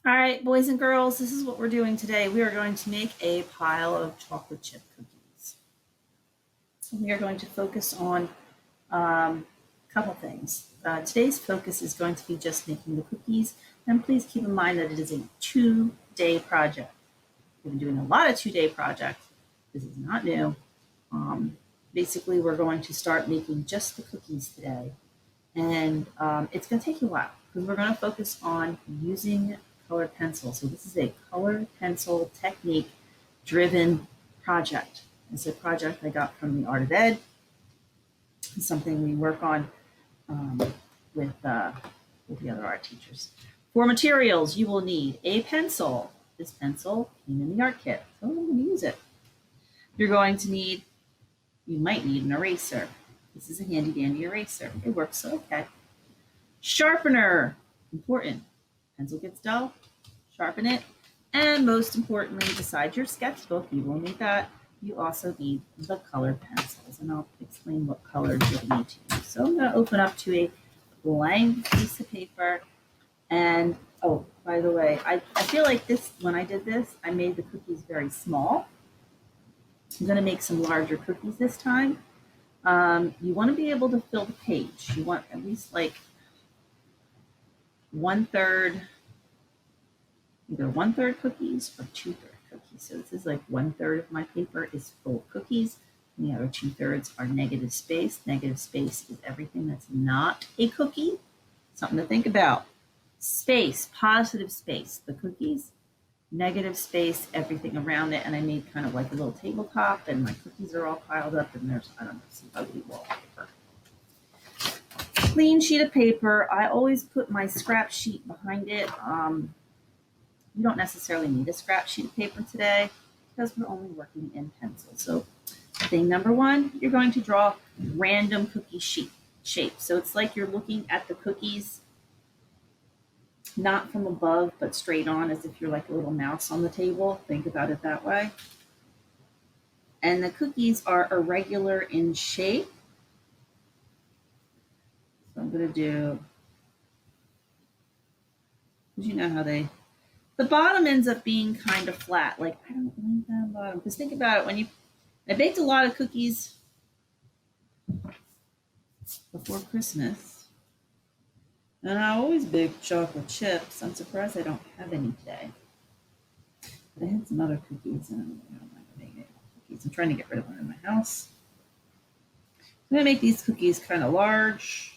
All right, boys and girls, this is what we're doing today. We are going to make a pile of chocolate chip cookies. We are going to focus on a couple things. Today's focus is going to be just making the cookies, and please keep in mind that it is a 2-day project. We've been doing a lot of 2-day projects. This is not new. Basically, we're going to start making just the cookies today, and it's going to take you a while because we're going to focus on using colored pencil. So this is a colored pencil technique driven project. It's a project I got from the Art of Ed. It's something we work on with the other art teachers. For materials, you will need a pencil. This pencil came in the art kit, so I'm going to use it. You might need an eraser. This is a handy dandy eraser. It works okay. Sharpener, important. Pencil gets dull, sharpen it. And most importantly, besides your sketchbook, you will need that. You also need the colored pencils, and I'll explain what colors you'll need to use. So I'm going to open up to a blank piece of paper. And oh, by the way, I feel like when I did this, I made the cookies very small. I'm going to make some larger cookies this time. You want to be able to fill the page. You want at least like either 1/3 cookies or 2/3 cookies. So this is like 1/3 of my paper is full of cookies, and the other 2/3 are negative space. Negative space is everything that's not a cookie. Something to think about. Space, positive space, the cookies. Negative space, everything around it. And I made kind of like a little tabletop, and my cookies are all piled up, and there's, I don't know, some ugly wallpaper. Clean sheet of paper. I always put my scrap sheet behind it. You don't necessarily need a scrap sheet of paper today because we're only working in pencil. So thing number one, you're going to draw random cookie shape. So it's like you're looking at the cookies not from above, but straight on, as if you're like a little mouse on the table. Think about it that way. And the cookies are irregular in shape. So I'm going to do, because you know how the bottom ends up being kind of flat. Like, I don't like that bottom. Because think about it, I baked a lot of cookies before Christmas. And I always bake chocolate chips. I'm surprised I don't have any today. But I had some other cookies, and I don't mind making cookies. I'm trying to get rid of them in my house. I'm going to make these cookies kind of large.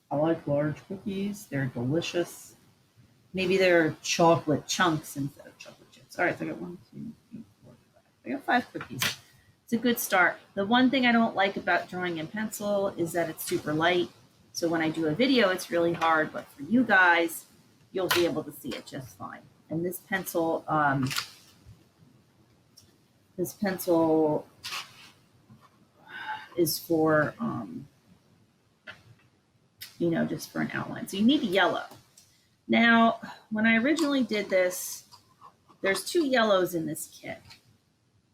I like large cookies. They're delicious. Maybe they're chocolate chunks instead of chocolate chips. All right, so I got 1, 2, 3, 4, 5. I got 5 cookies. It's a good start. The one thing I don't like about drawing in pencil is that it's super light. So when I do a video, it's really hard. But for you guys, you'll be able to see it just fine. And this pencil is for, just for an outline. So you need yellow. Now, when I originally did this, there's 2 yellows in this kit.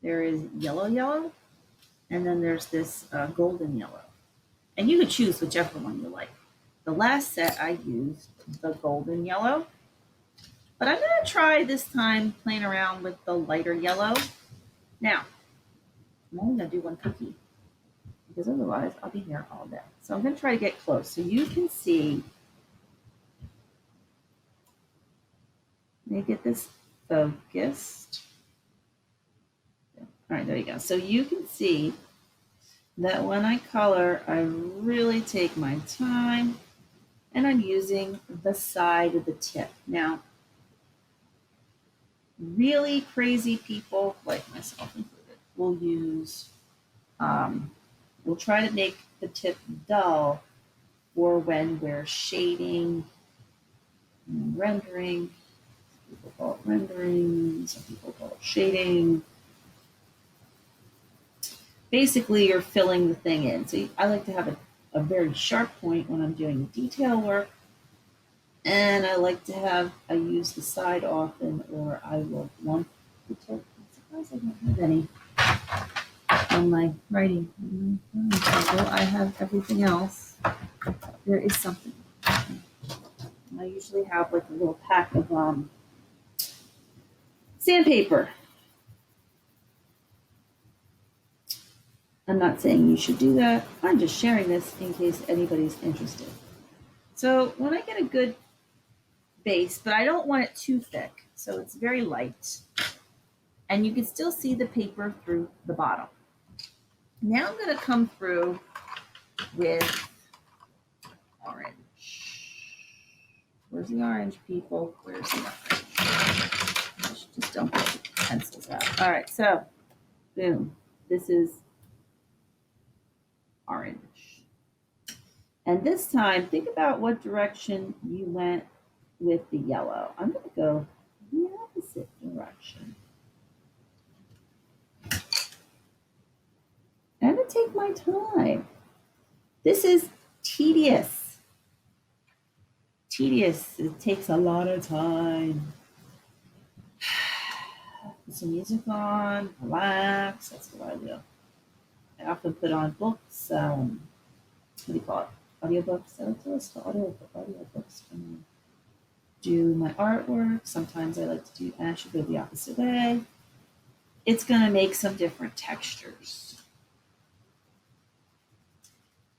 There is yellow, and then there's this golden yellow. And you could choose whichever one you like. The last set I used the golden yellow, but I'm going to try this time playing around with the lighter yellow. Now, I'm only going to do 1 cookie because otherwise I'll be here all day. So I'm going to try to get close so you can see. Let me get this focused. All right, there you go. So you can see that when I color, I really take my time, and I'm using the side of the tip. Now, really crazy people, like myself included, will try to make the tip dull for when we're shading and rendering. People call it rendering, some people call it shading. Basically, you're filling the thing in. So I like to have a very sharp point when I'm doing detail work. And I like to use the side often, or I will lump the tip. I'm surprised I don't have any on my writing. Although I have everything else, there is something. I usually have like a little pack of Sandpaper. I'm not saying you should do that. I'm just sharing this in case anybody's interested. So when I get a good base, but I don't want it too thick, so it's very light. And you can still see the paper through the bottom. Now I'm going to come through with orange. Where's the orange, people? Where's the orange? Just don't get the pencils out. All right, so boom. This is orange. And this time, think about what direction you went with the yellow. I'm going to go the opposite direction. I'm going to take my time. This is tedious. Tedious. It takes a lot of time. Put some music on, relax. That's what I do. I often put on books. What do you call it? Audiobooks. I like to listen to audiobooks when I do my artwork. Sometimes I like to do, and I should go the opposite way. It's going to make some different textures.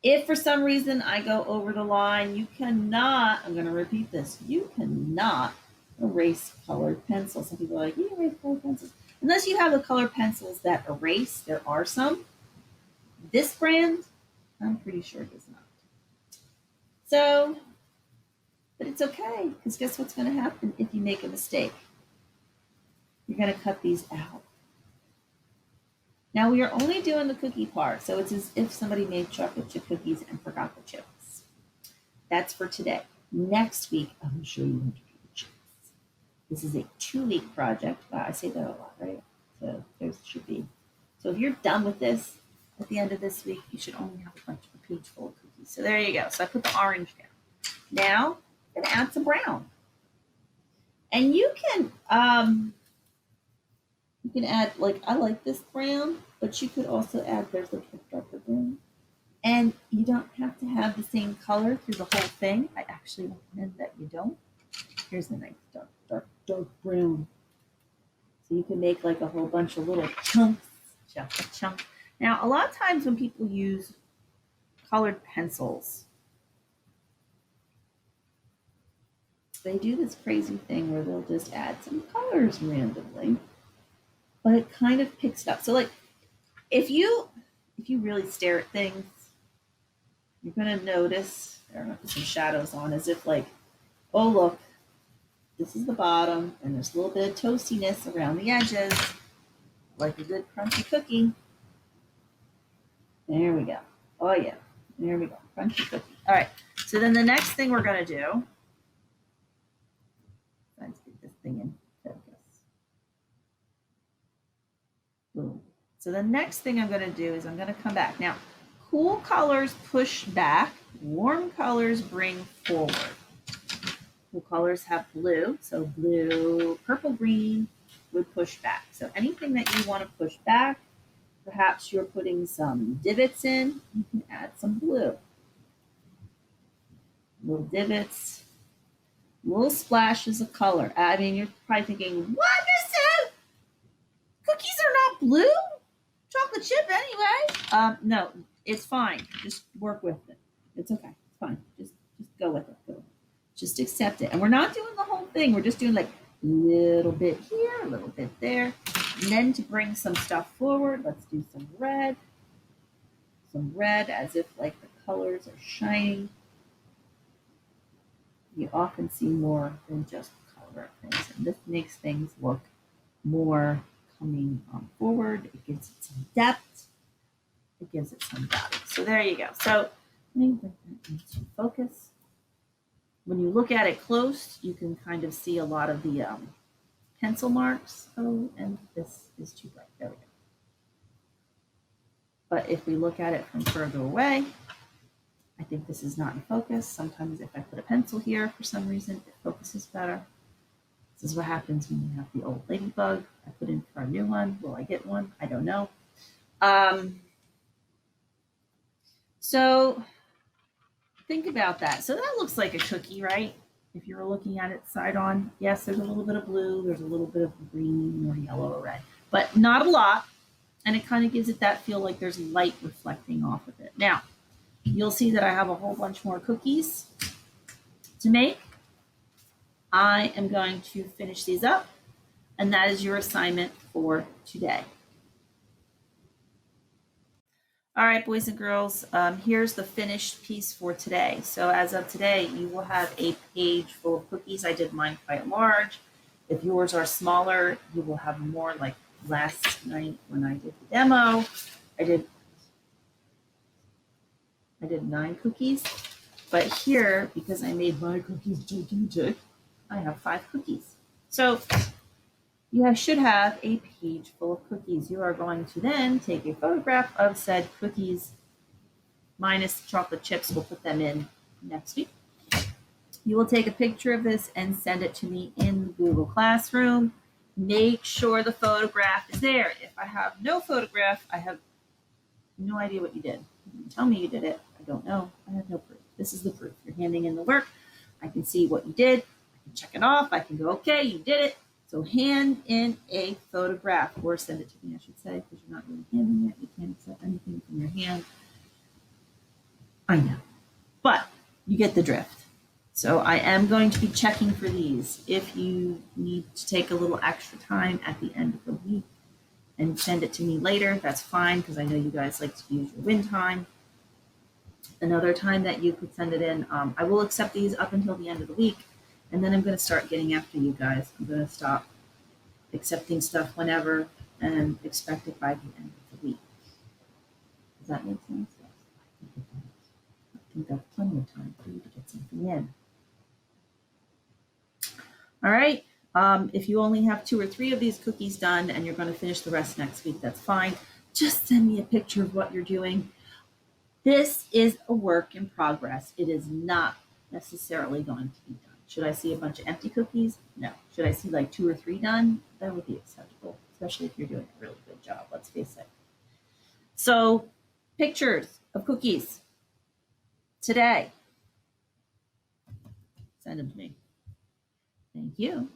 If for some reason I go over the line, you cannot, I'm going to repeat this, you cannot erase colored pencils. Some people are like, you erase colored pencils. Unless you have the colored pencils that erase, there are some. This brand, I'm pretty sure does not. So, but it's okay, because guess what's going to happen if you make a mistake? You're going to cut these out. Now we are only doing the cookie part, so it's as if somebody made chocolate chip cookies and forgot the chips. That's for today. Next week, I'm going to show you how to do the chips. This is a 2-week project. Wow, I say that a lot, right? So there should be. So if you're done with this at the end of this week, you should only have a page full of cookies. So there you go. So I put the orange down. Now I'm going to add some brown. And you can add, like, I like this brown, but you could also add, there's a darker brown. And you don't have to have the same color through the whole thing. I actually recommend that you don't. Here's the nice dark brown. So you can make like a whole bunch of little chunks. Now, a lot of times when people use colored pencils, they do this crazy thing where they'll just add some colors randomly. But it kind of picks it up. So like if you really stare at things, you're going to notice, there are some shadows on, as if like, oh look, this is the bottom and there's a little bit of toastiness around the edges, like a good crunchy cookie. There we go. Oh yeah, there we go, crunchy cookie. All right, so then the next thing we're going to do, let's get this thing in focus. Boom. So the next thing I'm going to do is I'm going to come back. Now, cool colors push back, warm colors bring forward. Cool colors have blue, so blue, purple, green would push back. So anything that you want to push back, perhaps you're putting some divots in, you can add some blue. Little divots, little splashes of color. I mean, you're probably thinking, what is it? Cookies are not blue? Chocolate chip anyway. No, it's fine. Just work with it. It's okay. It's fine. Just go with it. Go. Just accept it. And we're not doing the whole thing. We're just doing like a little bit here, a little bit there. And then to bring some stuff forward, let's do some red. Some red as if like the colors are shining. You often see more than just color things. And this makes things look more coming forward. It gives it some depth. It gives it some value. So there you go. So let me bring that into focus. When you look at it close, you can kind of see a lot of the pencil marks. Oh, and this is too bright. There we go. But if we look at it from further away, I think this is not in focus. Sometimes if I put a pencil here for some reason, it focuses better. This is what happens when you have the old ladybug. I put in for a new one. Will I get one? I don't know. So think about that. So that looks like a cookie, right? If you're looking at it side on, yes, there's a little bit of blue, there's a little bit of green or yellow or red, but not a lot. And it kind of gives it that feel like there's light reflecting off of it. Now, you'll see that I have a whole bunch more cookies to make. I am going to finish these up, and that is your assignment for today. All right, boys and girls, here's the finished piece for today. So as of today, you will have a page full of cookies. I did mine quite large. If yours are smaller, you will have more. Like last night when I did the demo, I did 9 cookies. But here, because I made my cookies gigantic, I have 5 cookies. So you should have a page full of cookies. You are going to then take a photograph of said cookies minus chocolate chips. We'll put them in next week. You will take a picture of this and send it to me in Google Classroom. Make sure the photograph is there. If I have no photograph, I have no idea what you did. You tell me you did it. I don't know. I have no proof. This is the proof. You're handing in the work. I can see what you did. I can check it off. I can go, okay, you did it. So hand in a photograph, or send it to me, I should say, because you're not really handing it. You can't accept anything from your hand. I know, but you get the drift. So I am going to be checking for these. If you need to take a little extra time at the end of the week and send it to me later, that's fine, because I know you guys like to use your win time. Another time that you could send it in, I will accept these up until the end of the week. And then I'm going to start getting after you guys. I'm going to stop accepting stuff whenever and expect it by the end of the week. Does that make sense? Yes, I think it does. I think that's plenty of time for you to get something in. All right. If you only have 2 or 3 of these cookies done and you're going to finish the rest next week, that's fine. Just send me a picture of what you're doing. This is a work in progress. It is not necessarily going to be done. Should I see a bunch of empty cookies? No. Should I see like 2 or 3 done? That would be acceptable, especially if you're doing a really good job, let's face it. So, pictures of cookies today. Send them to me. Thank you.